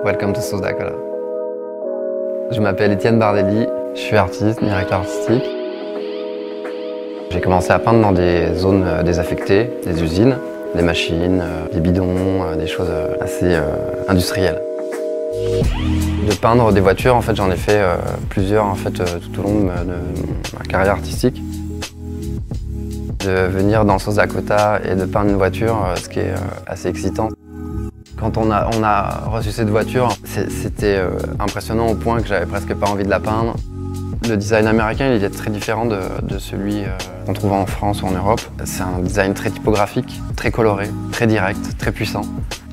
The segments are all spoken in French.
Welcome to Sauce d'Acola. Je m'appelle Étienne Bardelli, je suis artiste, directeur artistique. J'ai commencé à peindre dans des zones désaffectées, des usines, des machines, des bidons, des choses assez industrielles. De peindre des voitures, en fait, j'en ai fait plusieurs en fait, tout au long de ma carrière artistique. De venir dans le Sauce d'Akota et de peindre une voiture, ce qui est assez excitant. Quand on a reçu cette voiture, c'était impressionnant au point que j'avais presque pas envie de la peindre. Le design américain, il est très différent de celui qu'on trouve en France ou en Europe. C'est un design très typographique, très coloré, très direct, très puissant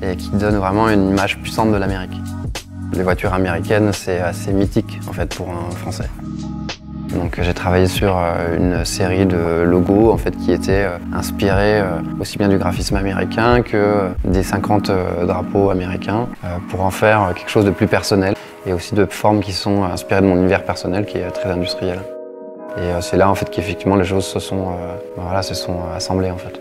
et qui donne vraiment une image puissante de l'Amérique. Les voitures américaines, c'est assez mythique en fait pour un Français. Donc j'ai travaillé sur une série de logos en fait, qui étaient inspirés aussi bien du graphisme américain que des 50 drapeaux américains pour en faire quelque chose de plus personnel et aussi de formes qui sont inspirées de mon univers personnel qui est très industriel. Et c'est là en fait qu'effectivement les choses se sont assemblées en fait.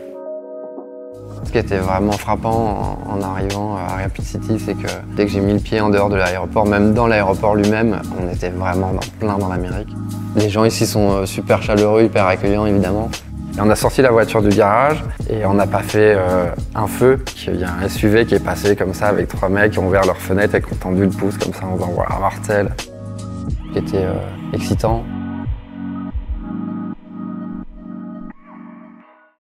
Ce qui était vraiment frappant en arrivant à Rapid City, c'est que dès que j'ai mis le pied en dehors de l'aéroport, même dans l'aéroport lui-même, on était vraiment plein dans l'Amérique. Les gens ici sont super chaleureux, hyper accueillants évidemment. Et on a sorti la voiture du garage et on n'a pas fait un feu. Il y a un SUV qui est passé comme ça avec 3 mecs qui ont ouvert leurs fenêtres et qui ont tendu le pouce comme ça en disant voilà, mortel, qui était excitant.